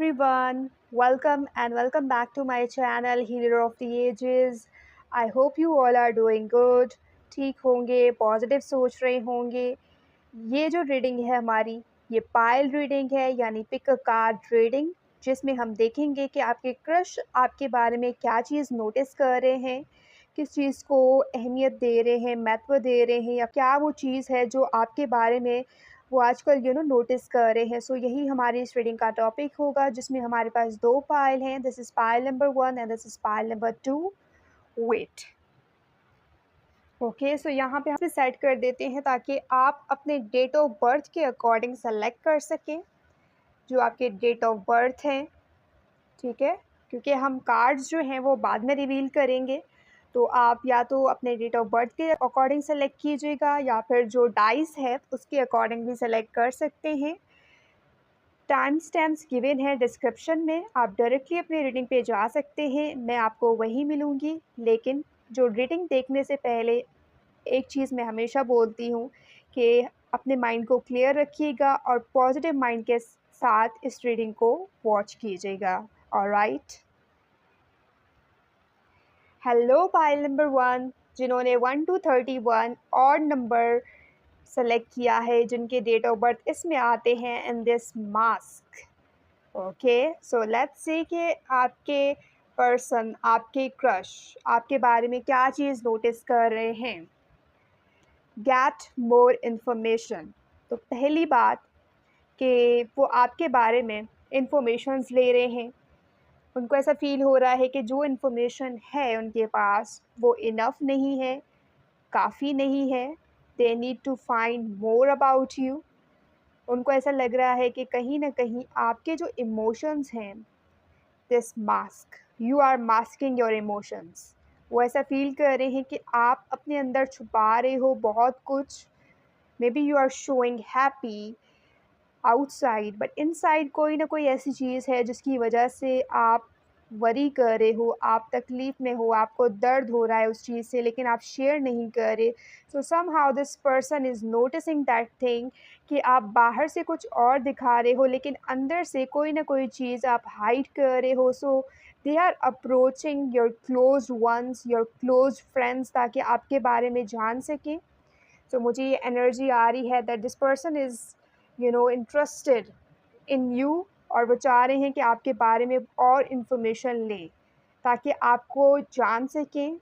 everyone, welcome back to my channel Healer of the Ages. I hope you all are doing good. ठीक होंगे, positive सोच रहे होंगे। ये जो रीडिंग है हमारी, ये पायल रीडिंग है यानी पिक अ कार्ड रीडिंग, जिसमें हम देखेंगे कि आपके क्रश आपके बारे में क्या चीज़ नोटिस कर रहे हैं, किस चीज़ को अहमियत दे रहे हैं, महत्व दे रहे हैं, या क्या वो चीज़ है जो आपके बारे में वो आजकल नोटिस कर रहे हैं। सो यही हमारी इस रीडिंग का टॉपिक होगा, जिसमें हमारे पास 2 पायल हैं। This is payal number 1 and this is payal number 2। Wait. Okay, so यहाँ पे हम सेट कर देते हैं ताकि आप अपने डेट ऑफ बर्थ के अकॉर्डिंग सेलेक्ट कर सकें जो आपके डेट ऑफ बर्थ हैं। ठीक है, क्योंकि हम कार्ड्स जो हैं वो बाद में रिवील करेंगे, तो आप या तो अपने डेट ऑफ बर्थ के अकॉर्डिंग सेलेक्ट कीजिएगा या फिर जो डाइस है उसके अकॉर्डिंग भी सेलेक्ट कर सकते हैं। टाइम स्टैम्प्स गिवन है डिस्क्रिप्शन में, आप डायरेक्टली अपनी रीडिंग पे जा सकते हैं, मैं आपको वहीं मिलूँगी। लेकिन जो रीडिंग देखने से पहले एक चीज़ मैं हमेशा बोलती हूँ कि अपने माइंड को क्लियर रखिएगा और पॉजिटिव माइंड के साथ इस रीडिंग को वॉच कीजिएगा। ऑलराइट। हेलो पाइल नंबर 1, जिन्होंने 1 to 31 और नंबर सेलेक्ट किया है, जिनके डेट ऑफ बर्थ इसमें आते हैं in this mask. Okay, so let's see कि आपके पर्सन, आपके क्रश आपके बारे में क्या चीज़ नोटिस कर रहे हैं। Get more information. तो पहली बात कि वो आपके बारे में इंफॉर्मेशंस ले रहे हैं। उनको ऐसा फ़ील हो रहा है कि जो इन्फॉर्मेशन है उनके पास वो इनफ नहीं है, काफ़ी नहीं है। They need to find more about you. उनको ऐसा लग रहा है कि कहीं ना कहीं आपके जो इमोशंस हैं, this mask, you are masking your emotions. वो ऐसा फ़ील कर रहे हैं कि आप अपने अंदर छुपा रहे हो बहुत कुछ। Maybe you are showing happy outside, but inside कोई ना कोई ऐसी चीज़ है जिसकी वजह से आप वरी कर रहे हो, आप तकलीफ़ में हो, आपको दर्द हो रहा है उस चीज़ से, लेकिन आप शेयर नहीं कर रहे। सो somehow this person is noticing that thing कि आप बाहर से कुछ और दिखा रहे हो, लेकिन अंदर से कोई ना कोई चीज़ आप हाइड कर रहे हो। So they are approaching your close ones, your close friends, ताकि आपके बारे में जान सकें। सो मुझे ये एनर्जी आ रही है that this person is interested in you, और वो चाह रहे हैं कि आपके बारे में और इन्फॉर्मेशन लें ताकि आपको जान सकें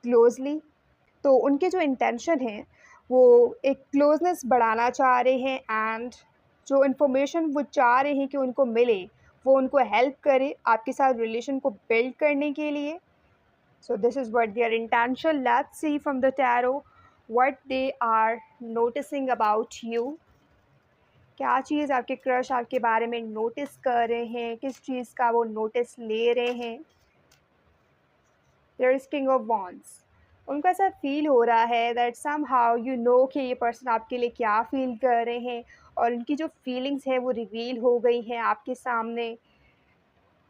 क्लोजली। तो उनके जो इंटेंशन हैं वो एक क्लोजनेस बढ़ाना चाह रहे हैं, एंड जो इन्फॉर्मेशन वो चाह रहे हैं कि उनको मिले वो उनको हेल्प करे आपके साथ रिलेशन को बिल्ड करने के लिए। So this is what their intention. Let's see from the tarot what they are noticing about you. क्या चीज़ आपके क्रश आपके बारे में नोटिस कर रहे हैं, किस चीज़ का वो नोटिस ले रहे हैं। There is King of Wands. उनको ऐसा फील हो रहा है दैट समहाउ कि ये पर्सन आपके लिए क्या फील कर रहे हैं, और उनकी जो फीलिंग्स हैं वो रिवील हो गई हैं आपके सामने।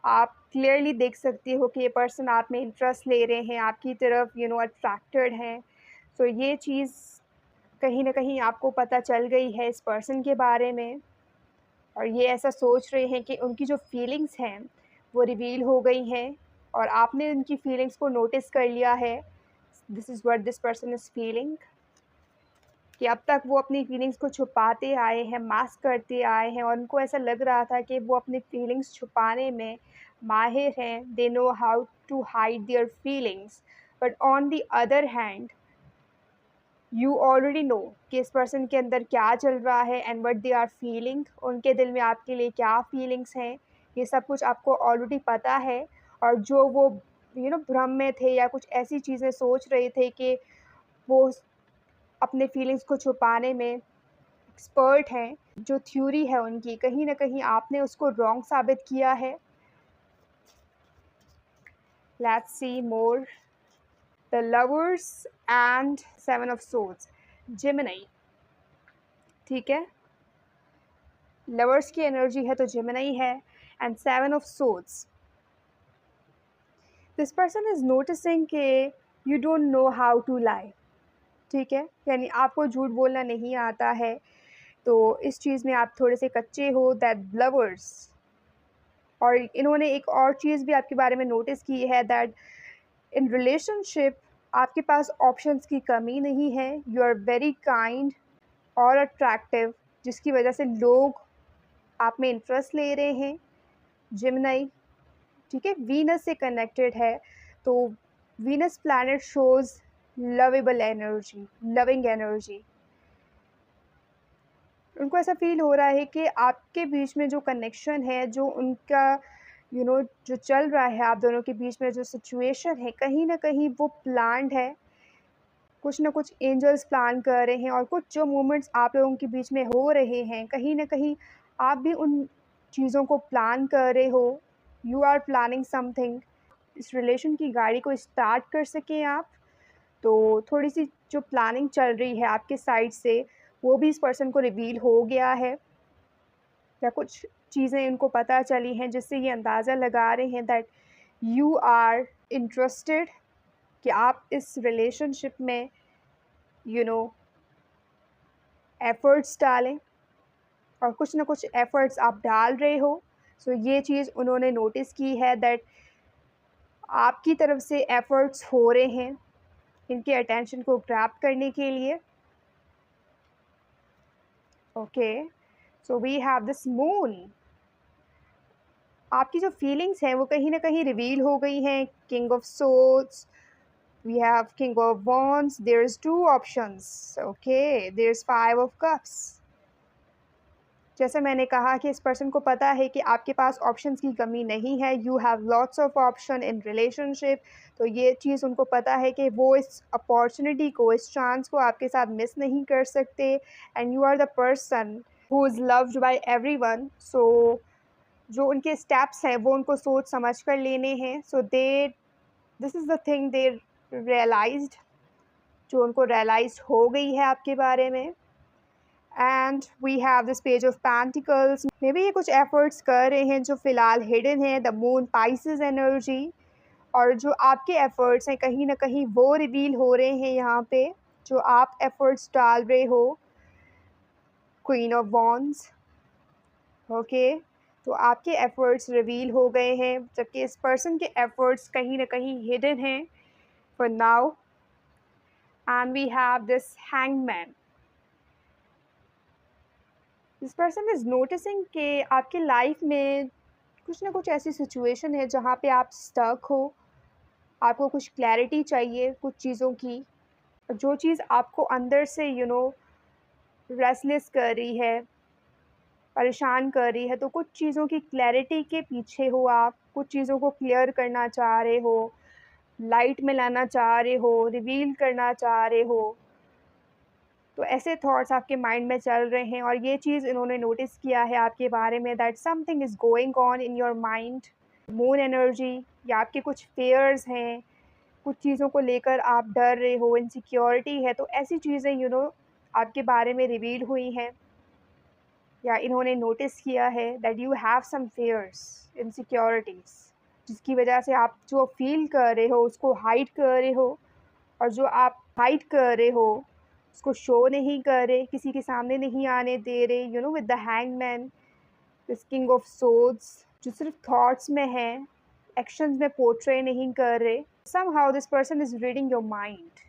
आप क्लियरली देख सकते हो कि ये पर्सन आप में इंटरेस्ट ले रहे हैं, आपकी तरफ अट्रैक्टेड हैं। सो ये चीज़ कहीं ना कहीं आपको पता चल गई है इस पर्सन के बारे में, और ये ऐसा सोच रहे हैं कि उनकी जो फीलिंग्स हैं वो रिवील हो गई हैं, और आपने उनकी फीलिंग्स को नोटिस कर लिया है। This is what this person is feeling, कि अब तक वो अपनी फीलिंग्स को छुपाते आए हैं, मास्क करते आए हैं, और उनको ऐसा लग रहा था कि वो अपनी फीलिंग्स छुपाने में माहिर हैं। They know how to hide their feelings, but on the other hand you already know कि इस पर्सन के अंदर क्या चल रहा है and what they are feeling. उनके दिल में आपके लिए क्या फीलिंग्स हैं, ये सब कुछ आपको ऑलरेडी पता है। और जो वो भ्रम में थे या कुछ ऐसी चीज़ें सोच रहे थे कि वो अपने फीलिंग्स को छुपाने में एक्सपर्ट हैं, जो थ्योरी है उनकी, कहीं न कहीं आपने उसको रॉन्ग साबित किया है। Let's see more. The lovers and 7 of swords, Gemini. ठीक है, लवर्स की एनर्जी है तो जेमिनी है, and 7 of swords. This person is noticing कि you don't know how to lie. ठीक है, यानी आपको झूठ बोलना नहीं आता है, तो इस चीज़ में आप थोड़े से कच्चे हो, दैट लवर्स। और इन्होंने एक और चीज़ भी आपके बारे में नोटिस की है, दैट इन रिलेशनशिप आपके पास ऑप्शंस की कमी नहीं है, यू आर वेरी काइंड और अट्रैक्टिव, जिसकी वजह से लोग आप में इंटरेस्ट ले रहे हैं। जेमिनी, ठीक है, वीनस से कनेक्टेड है, तो Venus planet shows lovable energy, loving energy. उनको ऐसा फील हो रहा है कि आपके बीच में जो कनेक्शन है, जो उनका जो चल रहा है आप दोनों के बीच में जो सिचुएशन है, कहीं ना कहीं वो प्लान्ड है। कुछ ना कुछ एंजल्स प्लान कर रहे हैं, और कुछ जो मोमेंट्स आप लोगों के बीच में हो रहे हैं, कहीं ना कहीं आप भी उन चीज़ों को प्लान कर रहे हो। यू आर प्लानिंग समथिंग, इस रिलेशन की गाड़ी को स्टार्ट कर सकें आप। तो थोड़ी सी जो प्लानिंग चल रही है आपके साइड से, वो भी इस पर्सन को रिवील हो गया है, या कुछ चीज़ें इनको पता चली हैं जिससे ये अंदाज़ा लगा रहे हैं दैट यू आर इंटरेस्टेड, कि आप इस रिलेशनशिप में एफ़र्ट्स डालें, और कुछ ना कुछ एफ़र्ट्स आप डाल रहे हो। सो ये चीज़ उन्होंने नोटिस की है, दैट आपकी तरफ से एफ़र्ट्स हो रहे हैं इनके अटेंशन को ग्रैब करने के लिए। Okay, so we have this moon. आपकी जो फीलिंग्स हैं वो कहीं ना कहीं रिवील हो गई हैं। King of swords, we have king of wands, there's two options, okay, there's five of cups। जैसे मैंने कहा कि इस पर्सन को पता है कि आपके पास ऑप्शंस की कमी नहीं है, you have lots of option in relationship. तो ये चीज़ उनको पता है कि वो इस अपॉर्चुनिटी को, इस चांस को आपके साथ मिस नहीं कर सकते, and you are the person who is loved by everyone. So जो उनके स्टेप्स हैं वो उनको सोच समझ कर लेने हैं। So this is the thing they realised, जो उनको रियलाइज हो गई है आपके बारे में। And we have this page of pentacles. Maybe ये कुछ एफर्ट्स कर रहे हैं जो फ़िलहाल हिडन है, द मून पाइसेस एनर्जी। और जो आपके एफर्ट्स हैं कहीं ना कहीं वो रिवील हो रहे हैं यहाँ पे, जो आप एफर्ट्स डाल रहे हो, क्वीन ऑफ वॉन्ड्स। ओके, तो आपके एफर्ट्स रिवील हो गए हैं, जबकि इस पर्सन के एफर्ट्स कहीं ना कहीं हिडन हैं for now. And we have this hangman. This person is noticing कि आपकी लाइफ में कुछ ना कुछ ऐसी सिचुएशन है जहाँ पे आप स्टक हो, आपको कुछ क्लैरिटी चाहिए कुछ चीज़ों की, जो चीज़ आपको अंदर से रेस्टलेस कर रही है, परेशान कर रही है। तो कुछ चीज़ों की क्लैरिटी के पीछे हो आप, कुछ चीज़ों को क्लियर करना चाह रहे हो, लाइट में लाना चाह रहे हो, रिवील करना चाह रहे हो। तो ऐसे थॉट्स आपके माइंड में चल रहे हैं, और ये चीज़ इन्होंने नोटिस किया है आपके बारे में, that something is going on in your mind. Moon energy, या आपके कुछ फेयर्स हैं, कुछ चीज़ों को लेकर आप डर रहे हो, इनसिक्योरिटी है। तो ऐसी चीज़ें आपके बारे में रिवील हुई हैं, या इन्होंने नोटिस किया है that you have some fears, insecurities, जिसकी वजह से आप जो फील कर रहे हो उसको हाइड कर रहे हो, और जो आप हाइड कर रहे हो उसको शो नहीं कर रहे, किसी के सामने नहीं आने दे रहे, with the hangman, this king of swords, जो सिर्फ थॉट्स में है, एक्शंस में पोर्ट्रे नहीं कर रहे। Somehow this person is reading your mind.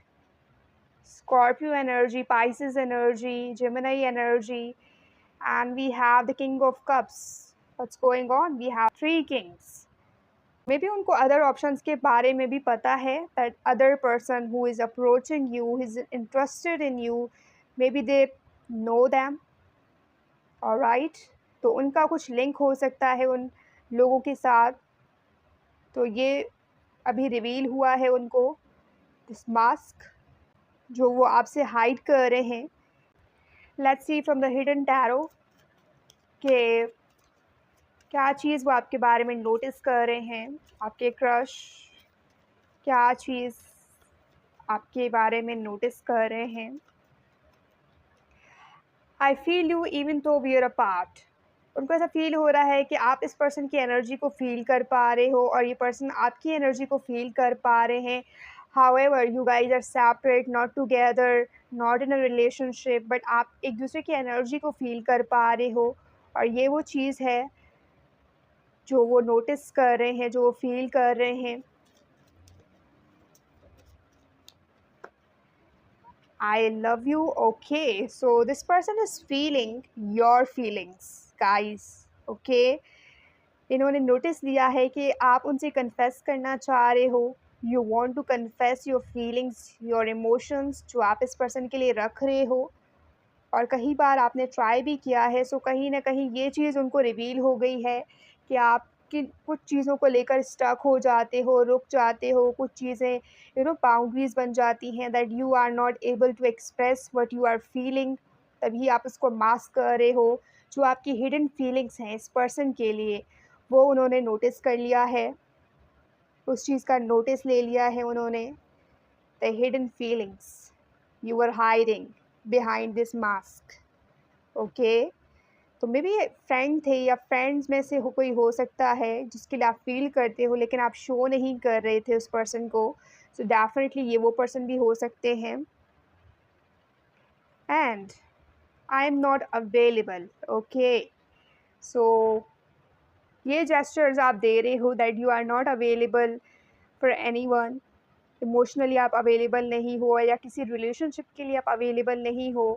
Scorpio energy, Pisces energy, Gemini energy, and we have the king of cups. What's going on? We have three kings. Maybe उनको other options के बारे में भी पता है, that other person who is approaching you, is interested in you, maybe they know them, alright. तो उनका कुछ लिंक हो सकता है उन लोगों के साथ। तो ये अभी रिवील हुआ है उनको, दिस मास्क जो वो आपसे हाइड कर रहे हैं। Let's see from the hidden tarot कि क्या चीज़ वो आपके बारे में नोटिस कर रहे हैं, आपके क्रश क्या चीज़ आपके बारे में नोटिस कर रहे हैं। आई फील यू इवन तो वी आर अपार्ट। उनको ऐसा फील हो रहा है कि आप इस पर्सन की एनर्जी को फील कर पा रहे हो, और ये पर्सन आपकी एनर्जी को फील कर पा रहे हैं। However, you guys are separate, not together, not in a relationship, but आप एक दूसरे की एनर्जी को फील कर पा रहे हो, और ये वो चीज़ है जो वो नोटिस कर रहे हैं, जो वो फील कर रहे हैं। I love you. Okay, so this person is feeling your feelings, guys. Okay, इन्होंने नोटिस दिया है कि आप उनसे कन्फेस करना चाह रहे हो। You want to confess your feelings, your emotions जो आप इस पर्सन के लिए रख रहे हो, और कई बार आपने ट्राई भी किया है। सो कहीं ना कहीं ये चीज़ उनको रिवील हो गई है कि आप किन कुछ चीज़ों को लेकर स्टक हो जाते हो, रुक जाते हो, कुछ चीज़ें बाउंड्रीज बन जाती हैं, that you are not able to express what you are feeling. तभी आप उसको मास्क कर रहे हो। जो आपकी हिडन फीलिंग्स हैं इस पर्सन के लिए, वो उन्होंने नोटिस कर लिया है, उस चीज़ का नोटिस ले लिया है उन्होंने। The hidden feelings you are hiding behind this mask. Okay, तो मे बी फ्रेंड थे, या फ्रेंड्स में से कोई हो सकता है जिसके लिए आप फील करते हो, लेकिन आप शो नहीं कर रहे थे उस पर्सन को। सो डेफिनेटली ये वो पर्सन भी हो सकते हैं। And I am not available. Okay, so ये जेस्चर्स आप दे रहे हो that you are not available for anyone. Emotionally आप अवेलेबल नहीं हो, या किसी रिलेशनशिप के लिए आप अवेलेबल नहीं हो।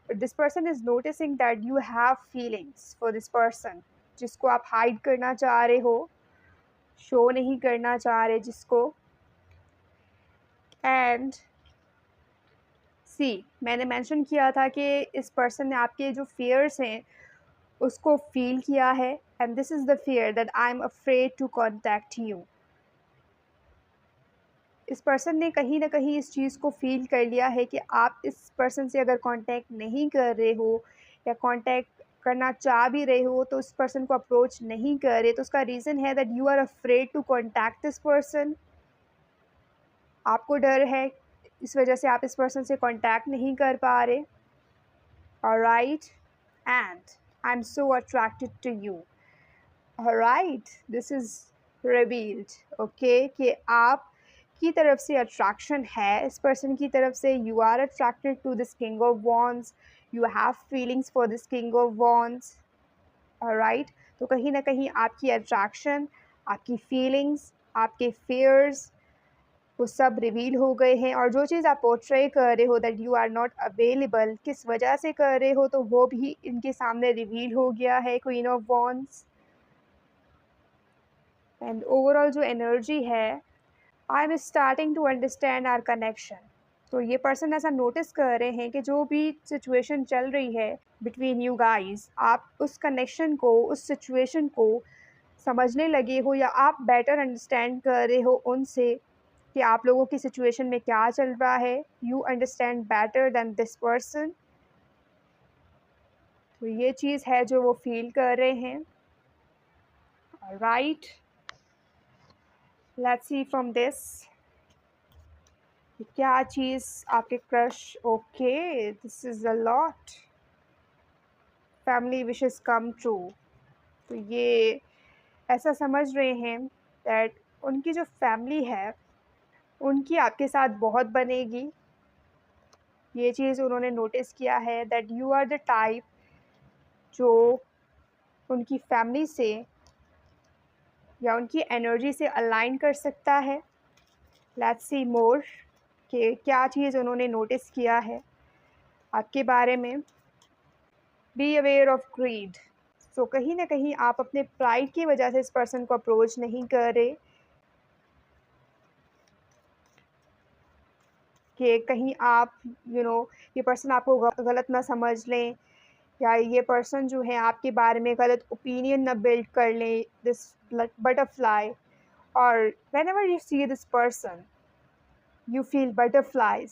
But this person is noticing that you have feelings for this person, जिसको आप हाइड करना चाह रहे हो, शो नहीं करना चाह रहे जिसको। एंड सी, मैंने मेंशन किया था कि इस पर्सन ने आपके जो फियर्स हैं उसको फील किया है, and this is the fear that I am afraid to contact you. इस पर्सन ने कहीं ना कहीं इस चीज़ को फ़ील कर लिया है कि आप इस पर्सन से अगर कांटेक्ट नहीं कर रहे हो, या कांटेक्ट करना चाह भी रहे हो, तो उस पर्सन को अप्रोच नहीं कर रहे, तो उसका रीज़न है that you are afraid to contact this person. आपको डर है, इस वजह से आप इस पर्सन से कांटेक्ट नहीं कर पा रहे। Alright, and I am so attracted to you. Alright, this is revealed. Okay, कि आप की तरफ से अट्रैक्शन है इस पर्सन की तरफ से। You are attracted to this king of wands, you have feelings for this king of wands. Alright, तो कहीं ना कहीं आपकी अट्रैक्शन, आपकी फीलिंग्स, आपके फियर्स, वो सब रिवील हो गए हैं। और जो चीज़ आप पोर्ट्रे कर रहे हो that you are not available, किस वजह से कर रहे हो, तो वो भी इनके सामने रिवील हो गया है, queen of wands. And overall जो एनर्जी है, I am starting to understand our connection. तो ये पर्सन ऐसा नोटिस कर रहे हैं कि जो भी सिचुएशन चल रही है बिटवीन यू गाइस, आप उस कनेक्शन को, उस सिचुएशन को समझने लगे हो, या आप बेटर अंडरस्टैंड कर रहे हो उनसे कि आप लोगों की सिचुएशन में क्या चल रहा है। You understand better than this person. तो ये चीज़ है जो वो फील कर रहे हैं। Right, let's see from this क्या चीज़ आपके crush. Okay, this is a lot. Family wishes come true. तो ये ऐसा समझ रहे हैं दैट उनकी जो फैमिली है उनकी आपके साथ बहुत बनेगी। ये चीज़ उन्होंने नोटिस किया है that you are the type जो उनकी फैमिली से या उनकी एनर्जी से अलाइन कर सकता है। लेट्स सी मोर कि क्या चीज़ उन्होंने नोटिस किया है आपके बारे में। Be aware of greed. So कहीं ना कहीं आप अपने प्राइड की वजह से इस पर्सन को अप्रोच नहीं कर रहे, कि कहीं आप ये पर्सन आपको गलत ना समझ लें, या ये पर्सन जो है आपके बारे में गलत ओपिनियन ना बिल्ड कर लें। दिस बटरफ्लाई, और whenever you see this person you feel butterflies.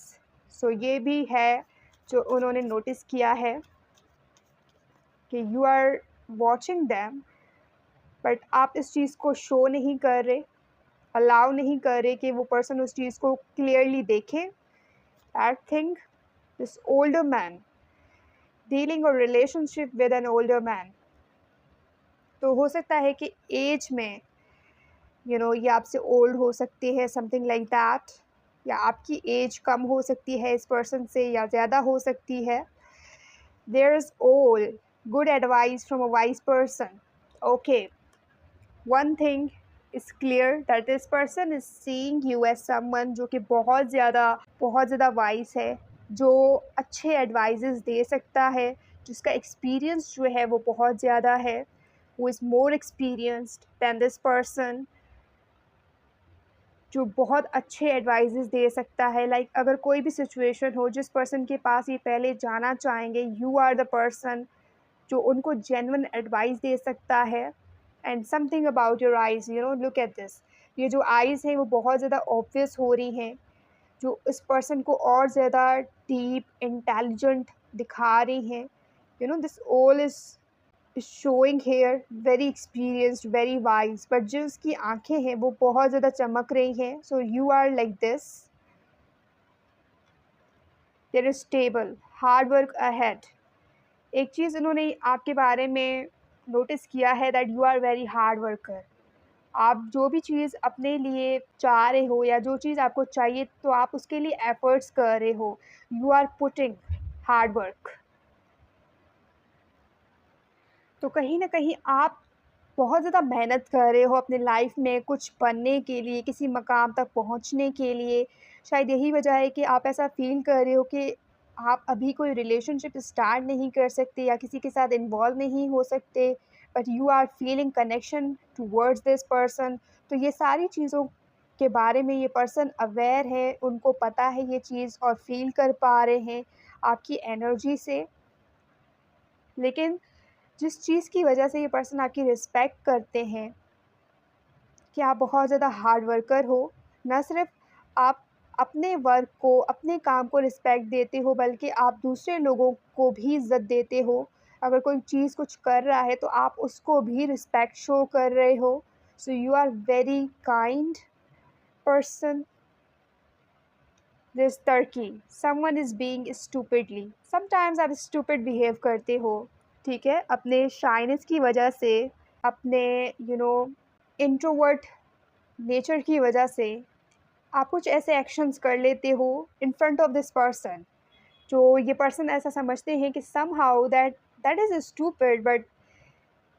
So ये भी है जो उन्होंने नोटिस किया है कि you are watching them, but आप इस चीज़ को शो नहीं कर रहे, अलाउ नहीं कर रहे कि वो पर्सन उस चीज़ को क्लियरली देखें। That thing, this older man dealing और relationship with an older man. तो हो सकता है कि एज में ये आपसे ओल्ड हो सकते हैं, समथिंग लाइक दैट। या आपकी एज कम हो सकती है इस पर्सन से या ज़्यादा हो सकती है। There is all good advice from a wise person. Okay, one thing is clear that this person is seeing you as someone जो कि बहुत ज़्यादा वाइज है, जो अच्छे एडवाइजेस दे सकता है, जिसका एक्सपीरियंस जो है वो बहुत ज़्यादा है, who is more experienced than this person, जो बहुत अच्छे एडवाइजेस दे सकता है। लाइक अगर कोई भी सिचुएशन हो जिस पर्सन के पास ये पहले जाना चाहेंगे, यू आर द पर्सन जो उनको जेन्युइन एडवाइस दे सकता है। And something about your eyes, you know, look at this. ये जो आइज़ हैं वो बहुत ज़्यादा ऑब्वियस हो रही हैं, जो इस पर्सन को और ज़्यादा डीप इंटेलिजेंट दिखा रही हैं। You know, this all is showing here very experienced, very wise, but जो उसकी आंखें हैं वो बहुत ज़्यादा चमक रही हैं। So you are like this, there is stable hard work ahead. एक चीज़ उन्होंने आपके बारे में नोटिस किया है that you are very hard worker. आप जो भी चीज़ अपने लिए चाह रहे हो या जो चीज़ आपको चाहिए तो आप उसके लिए एफर्ट्स कर रहे हो, you are putting hard work. तो कहीं न कहीं आप बहुत ज़्यादा मेहनत कर रहे हो अपने लाइफ में कुछ बनने के लिए, किसी मकाम तक पहुँचने के लिए। शायद यही वजह है कि आप ऐसा फ़ील कर रहे हो कि आप अभी कोई रिलेशनशिप स्टार्ट नहीं कर सकते या किसी के साथ इन्वॉल्व नहीं हो सकते, but you are feeling connection towards this person. तो ये सारी चीज़ों के बारे में ये पर्सन अवेयर है, उनको पता है ये चीज़ और फ़ील कर पा रहे हैं आपकी एनर्जी से। लेकिन जिस चीज़ की वजह से ये पर्सन आपकी रिस्पेक्ट करते हैं कि आप बहुत ज़्यादा हार्ड वर्कर हो, ना सिर्फ़ आप अपने वर्क को, अपने काम को रिस्पेक्ट देते हो, बल्कि आप दूसरे लोगों को भी इज़्ज़त देते हो। अगर कोई चीज़ कुछ कर रहा है, तो आप उसको भी रिस्पेक्ट शो कर रहे हो। So you are very kind person. This turkey, someone is being stupidly. Sometimes आप स्टूपिड बिहेव करते हो, ठीक है? अपने शाइनेस की वजह से, अपने इंट्रोवर्ट नेचर की वजह से आप कुछ ऐसे एक्शंस कर लेते हो in front of this person, जो ये पर्सन ऐसा समझते हैं कि somehow that that is stupid, but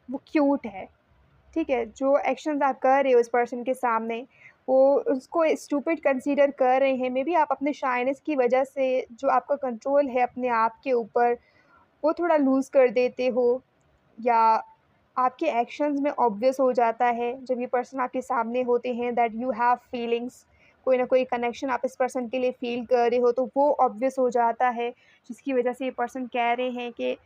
वो क्यूट है, ठीक है? जो एक्शंस आप कर रहे हो इस पर्सन के सामने, वो उसको स्टूपिड कंसीडर कर रहे हैं। मेबी आप अपने शाइनेस की वजह से जो आपका कंट्रोल है अपने आप के ऊपर, वो थोड़ा लूज़ कर देते हो, या आपके एक्शंस में ऑब्वियस हो जाता है जब ये पर्सन आपके सामने होते हैं दैट यू हैव फीलिंग्स, कोई ना कोई कनेक्शन आप इस पर्सन के लिए फ़ील कर रहे हो, तो वो ऑब्वियस हो जाता है, जिसकी वजह से ये पर्सन कह रहे हैं कि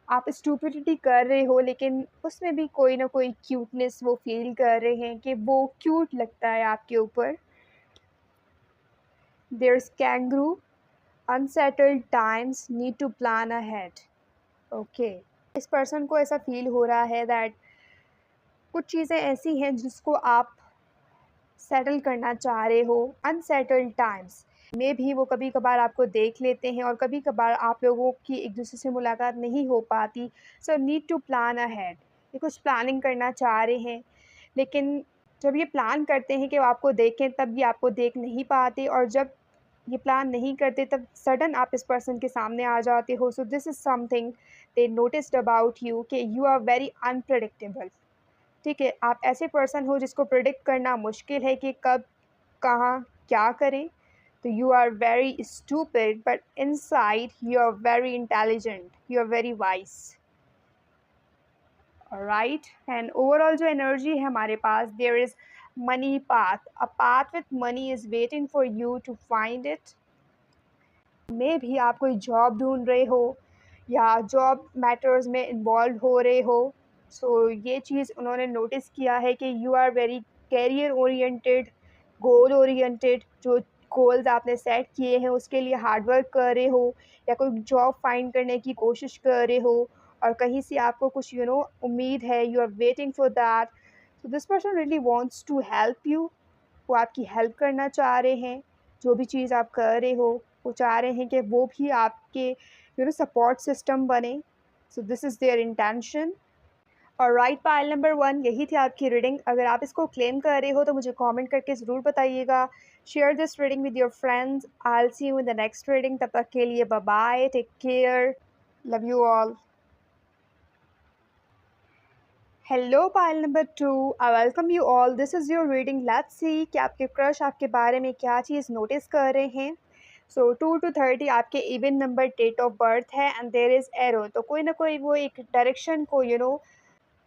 आप स्टुपिडिटी कर रहे हो, लेकिन उसमें भी कोई ना कोई क्यूटनेस वो फ़ील कर रहे हैं कि वो क्यूट लगता है आपके ऊपर। There is kangaroo, unsettled times need to plan ahead. Okay, इस पर्सन को ऐसा फ़ील हो रहा है दैट कुछ चीज़ें ऐसी हैं जिसको आप सेटल करना चाह रहे हो। अनसेटल्ड टाइम्स में भी वो कभी कभार आपको देख लेते हैं और कभी कभार आप लोगों की एक दूसरे से मुलाकात नहीं हो पाती। So need to plan ahead, ये कुछ प्लानिंग करना चाह रहे हैं, लेकिन जब ये प्लान करते हैं कि वो आपको देखें तब ये आपको देख नहीं पाते, और जब ये प्लान नहीं करते तब सडन आप इस पर्सन के सामने आ जाते हो। So this is something they noticed about you कि यू आर वेरी अनप्रेडिक्टेबल, ठीक है? आप ऐसे पर्सन हो जिसको प्रेडिक्ट करना मुश्किल है कि कब, कहाँ, क्या करें। तो you are very stupid but inside you are very intelligent, you are very wise, right? And overall जो एनर्जी है हमारे पास, there is money path, a path with money is waiting for you to find it. में भी आप कोई job ढूंढ रहे हो या जॉब मैटर्स में इन्वॉल्व हो रहे हो, सो ये चीज़ उन्होंने नोटिस किया है कि you are very career oriented, goal oriented. जो गोल्स आपने सेट किए हैं उसके लिए हार्ड वर्क कर रहे हो, या कोई जॉब फाइंड करने की कोशिश कर रहे हो, और कहीं से आपको कुछ उम्मीद है, you are waiting for that. So this person really wants to help you, वो आपकी हेल्प करना चाह रहे हैं। जो भी चीज़ आप कर रहे हो, वो चाह रहे हैं कि वो भी आपके सपोर्ट सिस्टम बने। सो दिस इज़ देयर इंटेंशन। और राइट पाइल नंबर 1 यही थी आपकी रीडिंग। अगर आप इसको क्लेम कर रहे हो तो मुझे कमेंट करके ज़रूर बताइएगा। Share this reading with your friends. I will see you in the next reading. तब तक के लिए bye bye, take care, love you all. Hello pile number 2, I welcome you all. This is your reading. Let's see कि आपके crush आपके बारे में क्या चीज़ नोटिस कर रहे हैं। सो 2 to 30 आपके even number date of birth है एंड देयर इज़ एरो। तो कोई ना कोई वो एक डायरेक्शन को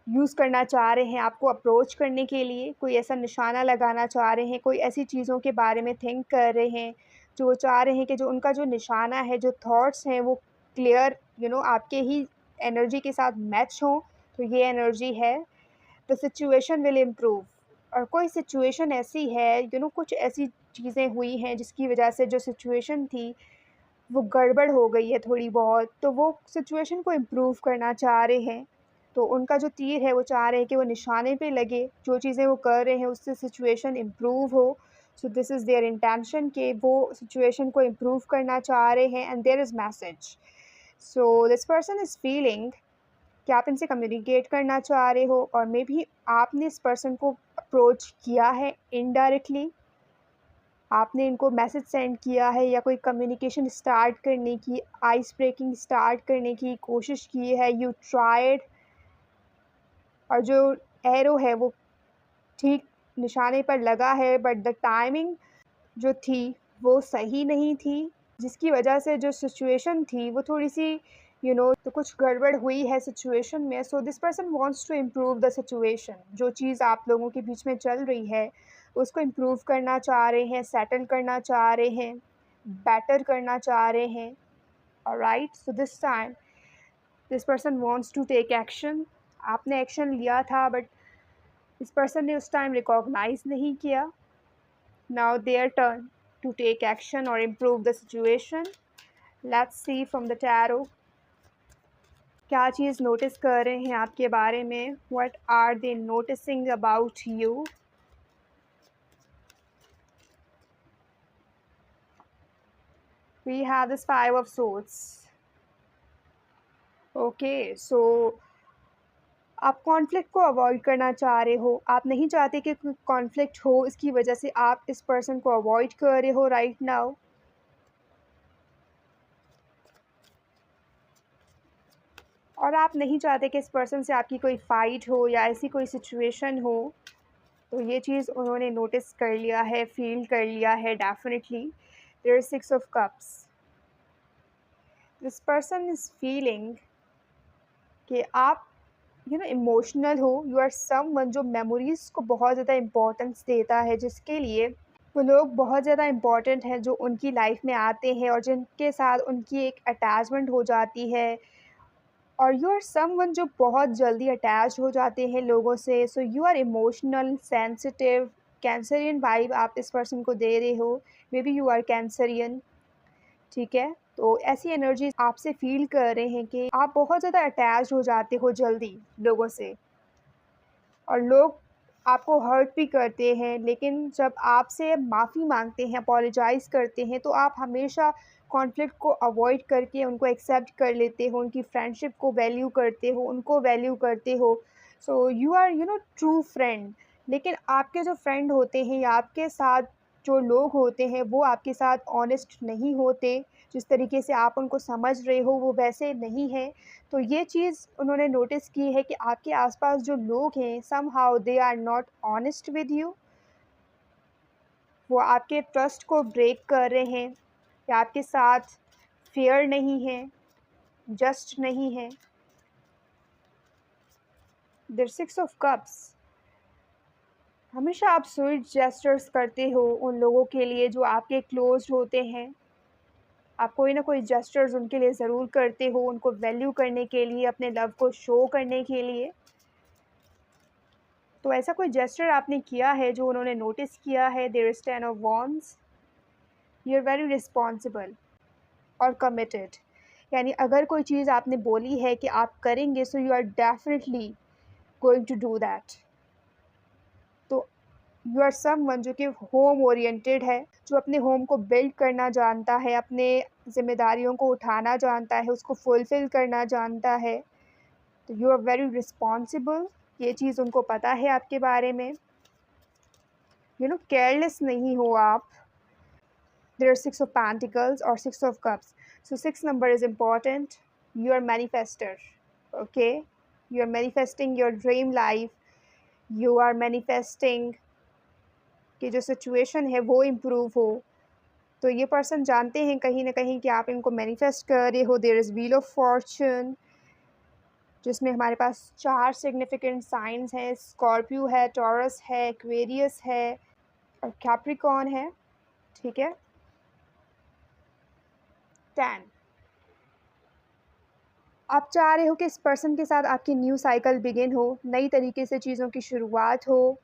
यूज़ करना चाह रहे हैं आपको अप्रोच करने के लिए, कोई ऐसा निशाना लगाना चाह रहे हैं, कोई ऐसी चीज़ों के बारे में थिंक कर रहे हैं जो वो चाह रहे हैं कि जो उनका जो निशाना है, जो थॉट्स हैं वो क्लियर आपके ही एनर्जी के साथ मैच हों। तो ये एनर्जी है द सिचुएशन विल इम्प्रूव। और कोई सिचुएशन ऐसी है कुछ ऐसी चीज़ें हुई हैं जिसकी वजह से जो सिचुएशन थी वो गड़बड़ हो गई है थोड़ी बहुत, तो वो सिचुएशन को इम्प्रूव करना चाह रहे हैं। तो उनका जो तीर है वो चाह रहे हैं कि वो निशाने पे लगे, जो चीज़ें वो कर रहे हैं उससे सिचुएशन इम्प्रूव हो। So this is their intention कि वो सिचुएशन को इम्प्रूव करना चाह रहे हैं and there is message. So this person is feeling कि आप इनसे कम्युनिकेट करना चाह रहे हो और मे बी आपने इस पर्सन को अप्रोच किया है इनडायरेक्टली। आपने इनको मैसेज सेंड किया है या कोई कम्युनिकेशन स्टार्ट करने की, आइस ब्रेकिंग स्टार्ट करने की कोशिश की है, यू ट्राइड। और जो एरो है वो ठीक निशाने पर लगा है बट द टाइमिंग जो थी वो सही नहीं थी, जिसकी वजह से जो सिचुएशन थी वो थोड़ी सी तो कुछ गड़बड़ हुई है सिचुएशन में। So this person wants to improve the situation. जो चीज़ आप लोगों के बीच में चल रही है उसको इम्प्रूव करना चाह रहे हैं, सेटल करना चाह रहे हैं, बेटर करना चाह रहे हैं। Alright, so this time this person wants to take action. आपने एक्शन लिया था बट इस पर्सन ने उस टाइम रिकॉग्नाइज नहीं किया। Now their turn to take action और improve the situation. Let's see from the tarot क्या चीज़ नोटिस कर रहे हैं आपके बारे में। What are they noticing about you. We have this 5 of swords. Okay, so आप कॉन्फ्लिक्ट को अवॉइड करना चाह रहे हो। आप नहीं चाहते कि कोई कॉन्फ्लिक्ट हो, इसकी वजह से आप इस पर्सन को अवॉइड कर रहे हो राइट नाउ। और आप नहीं चाहते कि इस पर्सन से आपकी कोई फ़ाइट हो या ऐसी कोई सिचुएशन हो। तो ये चीज़ उन्होंने नोटिस कर लिया है, फील कर लिया है definitely. There is 6 of cups. This person is feeling कि आप इमोशनल हो। यू आर समवन जो मेमोरीज़ को बहुत ज़्यादा इम्पोर्टेंस देता है, जिसके लिए वो लोग बहुत ज़्यादा इम्पॉर्टेंट हैं जो उनकी लाइफ में आते हैं और जिनके साथ उनकी एक अटैचमेंट हो जाती है। और यू आर समवन जो बहुत जल्दी अटैच हो जाते हैं लोगों से। So you are emotional, sensitive, Cancerian vibe आप इस पर्सन को दे रहे हो। Maybe you are Cancerian, ठीक है। तो ऐसी एनर्जी आपसे फील कर रहे हैं कि आप बहुत ज़्यादा अटैच हो जाते हो जल्दी लोगों से, और लोग आपको हर्ट भी करते हैं, लेकिन जब आपसे माफ़ी मांगते हैं, अपोलोजाइज़ करते हैं, तो आप हमेशा कॉन्फ्लिक्ट को अवॉइड करके उनको एक्सेप्ट कर लेते हो, उनकी फ्रेंडशिप को वैल्यू करते हो, उनको वैल्यू करते हो। So you are true friend. लेकिन आपके जो फ्रेंड होते हैं या आपके साथ जो लोग होते हैं वो आपके साथ ऑनेस्ट नहीं होते। जिस तरीके से आप उनको समझ रहे हो वो वैसे नहीं है। तो ये चीज़ उन्होंने नोटिस की है कि आपके आसपास जो लोग हैं somehow they are not honest with you. वो आपके ट्रस्ट को ब्रेक कर रहे हैं या आपके साथ फेयर नहीं है, जस्ट नहीं है। There 6 of cups. हमेशा आप स्वीट जेस्चर्स करते हो उन लोगों के लिए जो आपके क्लोज होते हैं। आप कोई ना कोई जेस्चर्स उनके लिए ज़रूर करते हो, उनको वैल्यू करने के लिए, अपने लव को शो करने के लिए। तो ऐसा कोई जेस्चर आपने किया है जो उन्होंने नोटिस किया है। There is 10 of wands. You are very responsible और कमिटेड। यानी अगर कोई चीज़ आपने बोली है कि आप करेंगे, so you are definitely going to do that. तो यू आर समवन जो कि होम ओरिएंटेड है, जो अपने होम को बिल्ड करना जानता है, अपने ज़िम्मेदारियों को उठाना जानता है, उसको फुलफ़िल करना जानता है। तो यू आर वेरी रिस्पॉन्सिबल, ये चीज़ उनको पता है आपके बारे में। केयरलेस नहीं हो आप। There are six of pentacles or six of cups. So six number is important. You are manifester. Okay, you are manifesting your dream life. You are manifesting कि जो सिचुएशन है वो इम्प्रूव हो। तो ये पर्सन जानते हैं कहीं ना कहीं कि आप इनको मैनिफेस्ट कर रहे हो। There is wheel of fortune, जिसमें हमारे पास 4 सिग्निफिकेंट साइंस हैं। स्कॉर्पियो है, टॉरस है, एक्वेरियस है और कैप्रिकॉर्न है। ठीक है। 10, आप चाह रहे हो कि इस पर्सन के साथ आपकी न्यू साइकिल बिगिन हो, नई तरीके से चीज़ों की शुरुआत हो,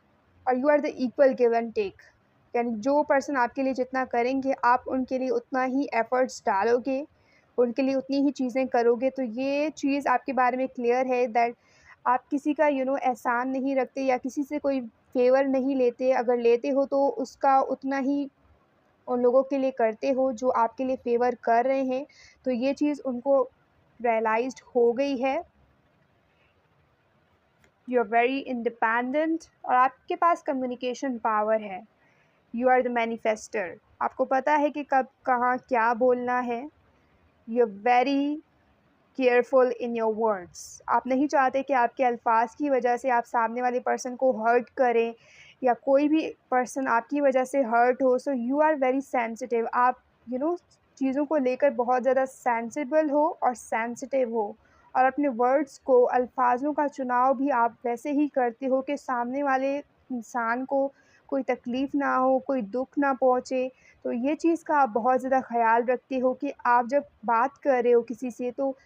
और you are the equal give and take. यानी जो पर्सन आपके लिए जितना करेंगे आप उनके लिए उतना ही एफ़र्ट्स डालोगे, उनके लिए उतनी ही चीज़ें करोगे। तो ये चीज़ आपके बारे में क्लियर है दैट आप किसी का एहसान नहीं रखते या किसी से कोई फ़ेवर नहीं लेते। अगर लेते हो तो उसका उतना ही उन लोगों के लिए करते हो जो आपके लिए फ़ेवर कर रहे हैं। तो ये चीज़ उनको रियलाइज़्ड हो गई है। यू आर वेरी इंडिपेंडेंट और आपके पास कम्युनिकेशन पावर है। You are the manifester. आपको पता है कि कब कहाँ क्या बोलना है। You are very careful in your words. आप नहीं चाहते कि आपके अल्फाज की वजह से आप सामने वाले पर्सन को हर्ट करें या कोई भी पर्सन आपकी वजह से हर्ट हो। So you are very sensitive. आप चीज़ों को लेकर बहुत ज़्यादा सेंसिबल हो और सेंसिटिव हो, और अपने वर्ड्स को, अल्फाजों का चुनाव भी आप वैसे ही करते हो कि सामने वाले इंसान को कोई तकलीफ़ ना हो, कोई दुःख ना पहुँचे। तो ये चीज़ का आप बहुत ज़्यादा ख़्याल रखते हो कि आप जब बात कर रहे हो किसी से तो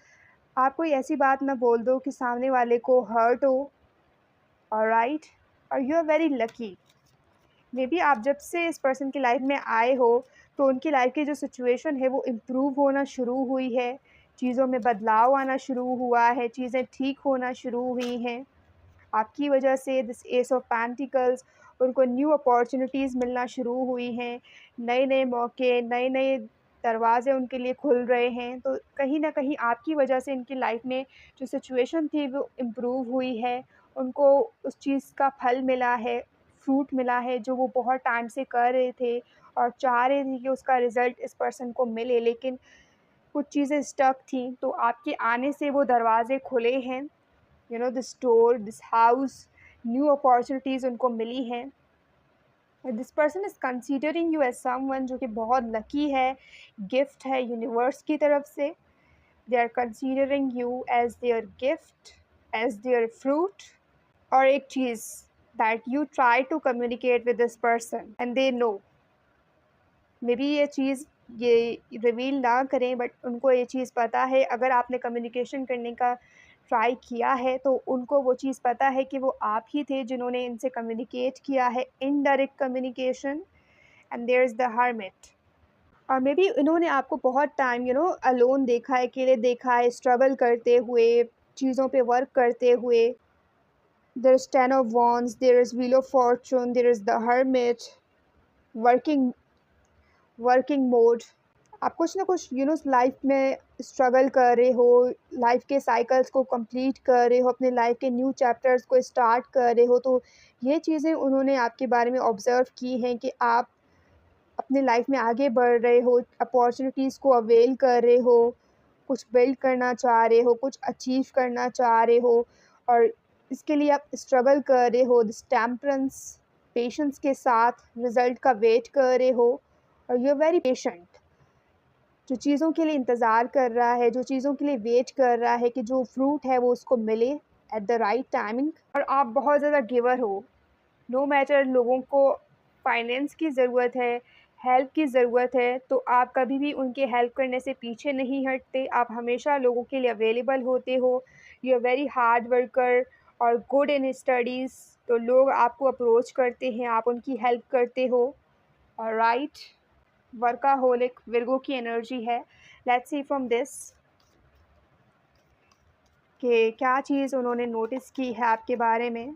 आप कोई ऐसी बात ना बोल दो कि सामने वाले को हर्ट हो। ऑलराइट। और you are very lucky. Maybe आप जब से इस पर्सन की लाइफ में आए हो तो उनकी लाइफ की जो सिचुएशन है वो इम्प्रूव होना शुरू हुई है, चीज़ों में बदलाव आना शुरू हुआ है, चीज़ें ठीक होना शुरू हुई हैं आपकी वजह से। दिस एस ऑफ पेंटिकल्स, उनको न्यू अपॉर्चुनिटीज़ मिलना शुरू हुई हैं, नए नए मौके, नए नए दरवाज़े उनके लिए खुल रहे हैं। तो कहीं ना कहीं आपकी वजह से इनकी लाइफ में जो सिचुएशन थी वो इम्प्रूव हुई है। उनको उस चीज़ का फल मिला है, फ्रूट मिला है जो वो बहुत टाइम से कर रहे थे और चाह रहे थे कि उसका रिज़ल्ट इस पर्सन को मिले, लेकिन कुछ चीज़ें स्टक थी। तो आपके आने से वो दरवाज़े खुले हैं। This door, this house, new opportunities उनको मिली हैं। This person is considering you as someone जो कि बहुत लकी है, गिफ्ट है यूनिवर्स की तरफ से। They are considering you as their gift, as their fruit. और एक चीज़, that you try to communicate with this person and they know. Maybe ये चीज़ ये रिवील ना करें, बट उनको ये चीज़ पता है। अगर आपने कम्युनिकेशन करने का ट्राई किया है तो उनको वो चीज़ पता है कि वो आप ही थे जिन्होंने इनसे कम्युनिकेट किया है, indirect communication. And there is the hermit. और मे बी इन्होंने आपको बहुत टाइम अलोन देखा है, अकेले देखा है, स्ट्रगल करते हुए, चीज़ों पे वर्क करते हुए। There is 10 of wands, there is wheel of fortune, there is the hermit, working working mode. आप कुछ ना कुछ लाइफ में स्ट्रगल कर रहे हो, लाइफ के साइकिल्स को कंप्लीट कर रहे हो, अपने लाइफ के न्यू चैप्टर्स को स्टार्ट कर रहे हो। तो ये चीज़ें उन्होंने आपके बारे में ऑब्ज़र्व की हैं कि आप अपने लाइफ में आगे बढ़ रहे हो, अपॉर्चुनिटीज़ को अवेल कर रहे हो, कुछ बिल्ड करना चाह रहे हो, कुछ अचीव करना चाह रहे हो, और इसके लिए आप स्ट्रगल कर रहे हो। दिस टेम्परेंस, पेशेंस के साथ रिज़ल्ट का वेट कर रहे हो, और यू आर वेरी पेशेंट। जो चीज़ों के लिए इंतज़ार कर रहा है, जो चीज़ों के लिए वेट कर रहा है कि जो फ्रूट है वो उसको मिले एट द राइट टाइमिंग। और आप बहुत ज़्यादा गिवर हो। नो मैटर लोगों को फाइनेंस की ज़रूरत है, हेल्प की ज़रूरत है, तो आप कभी भी उनके हेल्प करने से पीछे नहीं हटते। आप हमेशा लोगों के लिए अवेलेबल होते हो। You are very hard worker और गुड इन स्टडीज़। तो लोग आपको अप्रोच करते हैं, आप उनकी हेल्प करते हो। ऑलराइट। वर्काहोलिक विर्गो की एनर्जी है। लेट्स सी फ्रॉम दिस कि क्या चीज़ उन्होंने नोटिस की है आपके बारे में।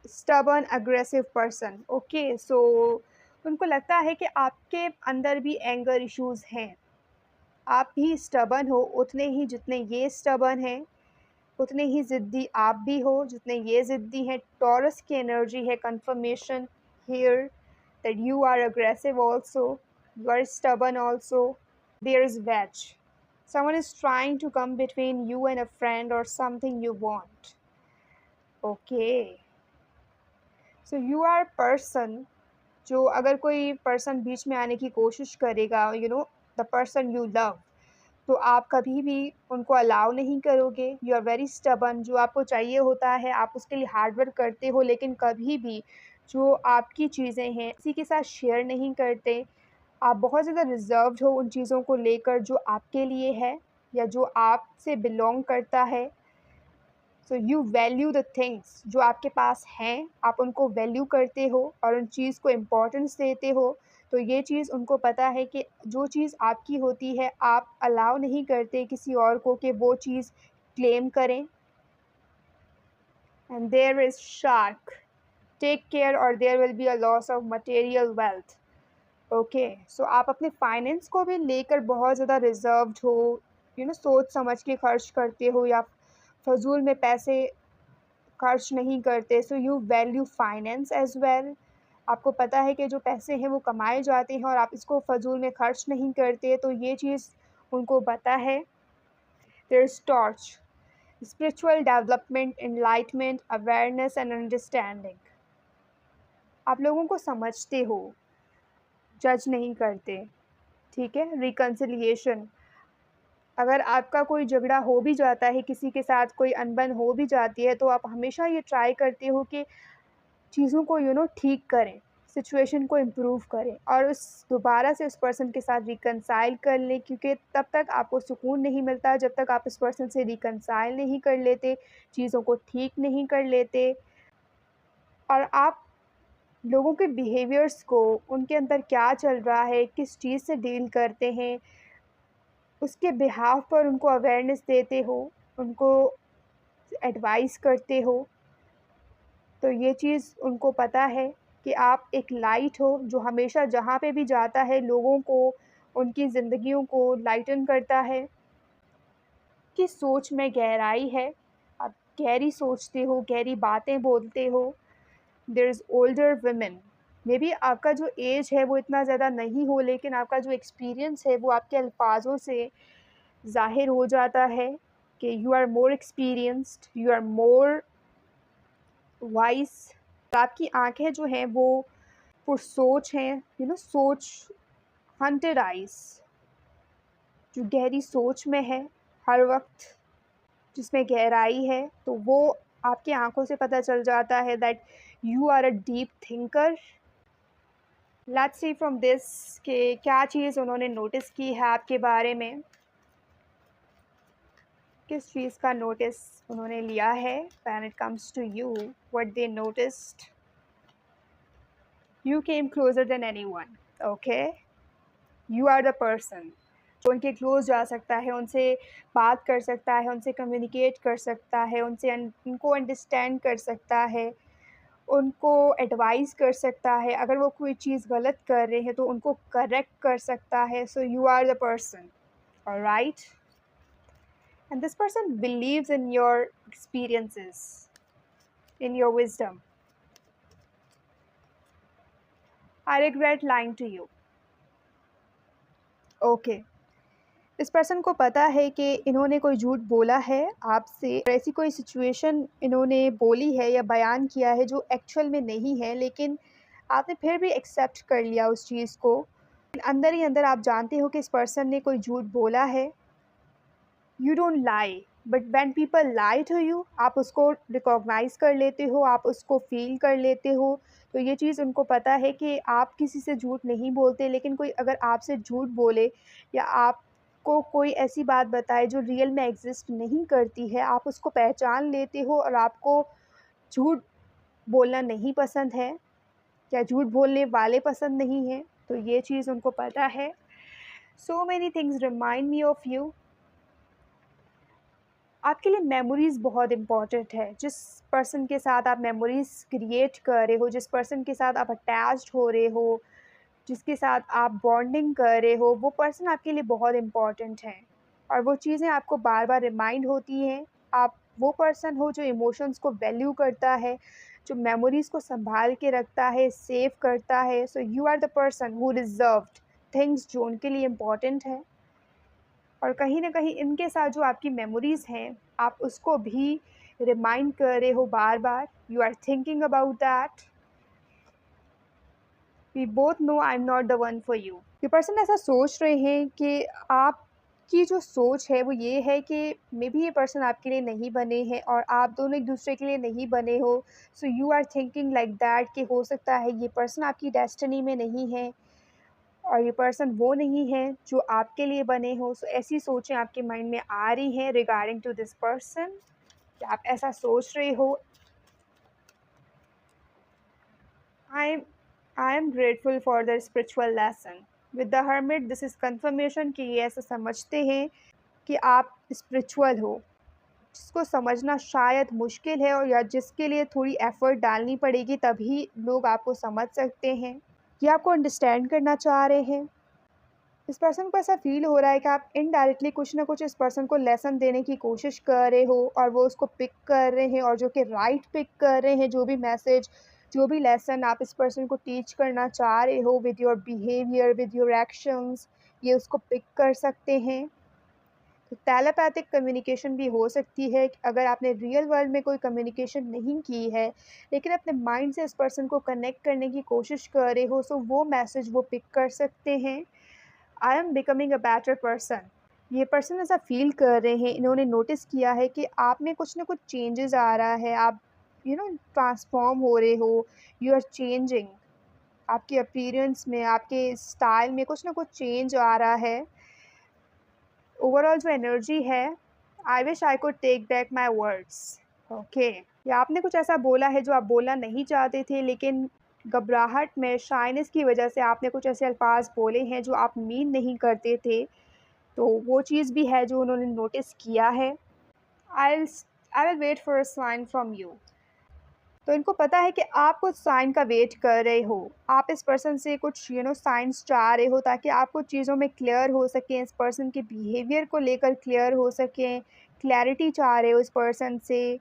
Stubborn aggressive person. ओके, सो उनको लगता है कि आपके अंदर भी एंगर इश्यूज़ हैं। आप भी स्टबर्न हो उतने ही जितने ये स्टबर्न हैं, उतने ही ज़िद्दी आप भी हो जितने ये ज़िद्दी हैं। टॉरस की एनर्जी है confirmation here that you are aggressive also, you are stubborn also, there is wedge. Someone is trying to come between you and a friend or something you want. Okay. So you are a person जो अगर कोई person बीच में आने की कोशिश करेगा, the person you love, तो आप कभी भी उनको अलाउ नहीं करोगे। यू आर वेरी स्टबर्न, जो आपको चाहिए होता है आप उसके लिए हार्ड वर्क करते हो, लेकिन कभी भी जो आपकी चीज़ें हैं किसी के साथ शेयर नहीं करते। आप बहुत ज़्यादा रिज़र्व्ड हो उन चीज़ों को लेकर जो आपके लिए है या जो आपसे बिलोंग करता है। So you value the things जो आपके पास हैं, आप उनको वैल्यू करते हो और उन चीज़ को इम्पोर्टेंस देते हो। तो ये चीज़ उनको पता है कि जो चीज़ आपकी होती है आप अलाउ नहीं करते किसी और को कि वो चीज़ क्लेम करें। And there is shark, take care और there will be a loss of material wealth. Okay, so आप अपने फाइनेंस को भी लेकर बहुत ज़्यादा रिजर्व्ड हो, सोच समझ के खर्च करते हो या फजूल में पैसे खर्च नहीं करते। So you value finance as well. आपको पता है कि जो पैसे हैं वो कमाए जाते हैं और आप इसको फ़जूल में खर्च नहीं करते, तो ये चीज़ उनको पता है। There is torch, spiritual development, enlightenment, awareness and understanding. आप लोगों को समझते हो, जज नहीं करते, ठीक है। रिकन्सिलिएशन, अगर आपका कोई झगड़ा हो भी जाता है, किसी के साथ कोई अनबन हो भी जाती है, तो आप हमेशा ये ट्राई करते हो कि चीज़ों को ठीक करें, सिचुएशन को इम्प्रूव करें और दोबारा से उस पर्सन के साथ रिकंसाइल कर लें, क्योंकि तब तक आपको सुकून नहीं मिलता जब तक आप इस पर्सन से रिकंसाइल नहीं कर लेते, चीज़ों को ठीक नहीं कर लेते। और आप लोगों के बिहेवियर्स को, उनके अंदर क्या चल रहा है, किस चीज़ से डील करते हैं, उसके बिहाफ पर उनको अवेयरनेस देते हो, उनको एडवाइस करते हो। तो ये चीज़ उनको पता है कि आप एक लाइट हो जो हमेशा जहाँ पे भी जाता है लोगों को, उनकी ज़िंदगियों को लाइटन करता है। कि सोच में गहराई है, आप गहरी सोचते हो, गहरी बातें बोलते हो। There is older women, maybe आपका जो एज है वो इतना ज़्यादा नहीं हो, लेकिन आपका जो एक्सपीरियंस है वो आपके अल्फाज़ों से ज़ाहिर हो जाता है कि you are more experienced, you are more wise. आपकी आँखें जो हैं वो पुरसोच हैं, सोच, हंटेड आइज़, जो गहरी सोच में है हर वक़्त, जिसमें गहराई है, तो वो आपकी आँखों से पता चल जाता है that you are a deep thinker. Let's see from this कि क्या चीज़ उन्होंने नोटिस की है आपके बारे में, किस चीज़ का नोटिस उन्होंने लिया है। When it comes to you, what they noticed. You came closer than anyone, okay. You are the person जो उनके क्लोज जा सकता है, उनसे बात कर सकता है, उनसे कम्युनिकेट कर सकता है, उनको अंडरस्टैंड कर सकता है, उनको एडवाइस कर सकता है। अगर वो कोई चीज़ गलत कर रहे हैं तो उनको करेक्ट कर सकता है। So you are the person, alright, and this person believes in your experiences, in your wisdom. I regret lying to you, okay. इस पर्सन को पता है कि इन्होंने कोई झूठ बोला है आपसे, ऐसी कोई सिचुएशन इन्होंने बोली है या बयान किया है जो एक्चुअल में नहीं है, लेकिन आपने फिर भी एक्सेप्ट कर लिया उस चीज़ को। अंदर ही अंदर आप जानते हो कि इस पर्सन ने कोई झूठ बोला है। You don't lie, but when people lie to you, आप उसको रिकॉग्नाइज़ कर लेते हो, आप उसको फ़ील कर लेते हो। तो ये चीज़ उनको पता है कि आप किसी से झूठ नहीं बोलते, लेकिन कोई अगर आपसे झूठ बोले या आपको कोई ऐसी बात बताए जो रियल में एग्ज़िस्ट नहीं करती है, आप उसको पहचान लेते हो और आपको झूठ बोलना नहीं पसंद है या झूठ बोलने वाले पसंद नहीं हैं। तो ये चीज़ उनको पता है। So many things remind me of you. आपके लिए मेमोरीज़ बहुत इम्पॉर्टेंट है। जिस पर्सन के साथ आप मेमोरीज़ क्रिएट कर रहे हो, जिस पर्सन के साथ आप अटैच्ड हो रहे हो, जिसके साथ आप बॉन्डिंग कर रहे हो, वो पर्सन आपके लिए बहुत इम्पॉर्टेंट है और वो चीज़ें आपको बार-बार रिमाइंड होती हैं। आप वो पर्सन हो जो इमोशंस को वैल्यू करता है, जो मेमोरीज़ को सँभाल के रखता है, सेव करता है। So you are the person who deserved things जो उनके लिए इम्पॉर्टेंट है। और कहीं न कहीं इनके साथ जो आपकी मेमोरीज़ हैं, आप उसको भी रिमाइंड कर रहे हो बार-बार। You are thinking about that. We both know I am not the one for you. ये पर्सन ऐसा सोच रहे हैं कि आपकी जो सोच है वो ये है कि मे बी ये पर्सन आपके लिए नहीं बने हैं और आप दोनों एक दूसरे के लिए नहीं बने हो। So you are thinking like that कि हो सकता है ये पर्सन आपकी डेस्टिनी में नहीं है और ये पर्सन वो नहीं है जो आपके लिए बने हो। सो ऐसी सोचें आपके माइंड में आ रही हैं रिगार्डिंग टू दिस पर्सन कि आप ऐसा सोच रहे हो। I I am grateful for the spiritual lesson. With the hermit, this is confirmation कि ये ऐसा समझते हैं कि आप स्पिरिचुअल हो, जिसको समझना शायद मुश्किल है और या जिसके लिए थोड़ी एफ़र्ट डालनी पड़ेगी तभी लोग आपको समझ सकते हैं। ये आपको अंडरस्टैंड करना चाह रहे हैं। इस पर्सन को ऐसा फ़ील हो रहा है कि आप इनडायरेक्टली कुछ ना कुछ इस पर्सन को लेसन देने की कोशिश कर रहे हो और वो उसको पिक कर रहे हैं और जो कि राइट पिक कर रहे हैं। जो भी मैसेज, जो भी लेसन आप इस पर्सन को टीच करना चाह रहे हो with your behaviour, with your actions, ये उसको पिक कर सकते हैं। तो टेलीपैथिक कम्युनिकेशन भी हो सकती है कि अगर आपने रियल वर्ल्ड में कोई कम्युनिकेशन नहीं की है, लेकिन अपने माइंड से इस पर्सन को कनेक्ट करने की कोशिश कर रहे हो, सो वो मैसेज वो पिक कर सकते हैं। I am becoming a better person. ये पर्सन ऐसा फ़ील कर रहे हैं, इन्होंने नोटिस किया है कि आप में कुछ ना कुछ चेंजेस आ रहा है, आप ट्रांसफ़ॉर्म हो रहे हो, यू आर चेंजिंग। आपके अपीयरेंस में, आपके स्टाइल में कुछ ना कुछ चेंज आ रहा है। ओवरऑल जो एनर्जी है, I wish I could take back my words. Okay, या आपने कुछ ऐसा बोला है जो आप बोलना नहीं चाहते थे, लेकिन घबराहट में, शाइनेस की वजह से आपने कुछ ऐसे अल्फाज बोले हैं जो आप मीन नहीं करते थे। तो वो चीज़ भी है जो उन्होंने नोटिस किया है। I I will wait for a sign from you. तो इनको पता है कि आप कुछ साइन का वेट कर रहे हो। आप इस पर्सन से कुछ साइंस चाह रहे हो ताकि आप कुछ चीज़ों में क्लियर हो सकें, इस पर्सन के बिहेवियर को लेकर क्लियर हो सकें, क्लैरिटी चाह रहे हो इस पर्सन से।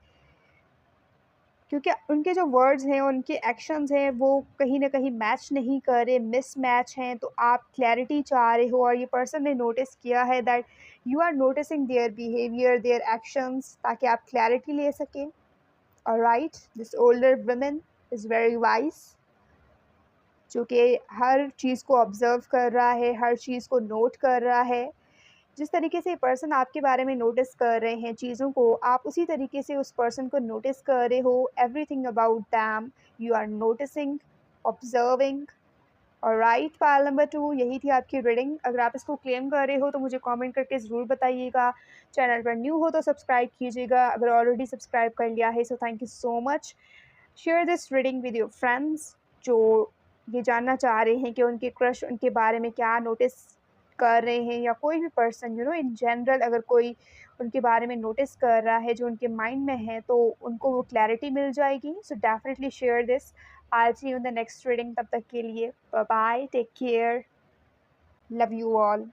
क्योंकि उनके जो वर्ड्स हैं, उनके एक्शंस हैं, वो कहीं न कहीं मैच नहीं कर रहे, मिसमैच हैं। तो आप क्लैरिटी चाह रहे हो और ये पर्सन ने नोटिस किया है that you are noticing their behaviour, their actions, ताकि आप क्लैरिटी ले सकें। Alright, this older woman is very wise, जो कि हर चीज़ को ऑब्ज़र्व कर रहा है, हर चीज़ को नोट कर रहा है। जिस तरीके से पर्सन आपके बारे में नोटिस कर रहे हैं चीज़ों को, आप उसी तरीके से उस पर्सन को नोटिस कर रहे हो। Everything about them you are noticing, observing. Alright, pile number 2, यही थी आपकी रीडिंग। अगर आप इसको क्लेम कर रहे हो तो मुझे कमेंट करके ज़रूर बताइएगा। चैनल पर न्यू हो तो सब्सक्राइब कीजिएगा, अगर ऑलरेडी सब्सक्राइब कर लिया है so thank you so much. Share this reading with your friends जो ये जानना चाह रहे हैं कि उनके क्रश उनके बारे में क्या नोटिस कर रहे हैं, या कोई भी पर्सन इन जनरल अगर कोई उनके बारे में नोटिस कर रहा है जो उनके माइंड में है, तो उनको वो क्लैरिटी मिल जाएगी। So definitely share this. I see you in the next reading. तब तक के लिए bye bye, take care, love you all.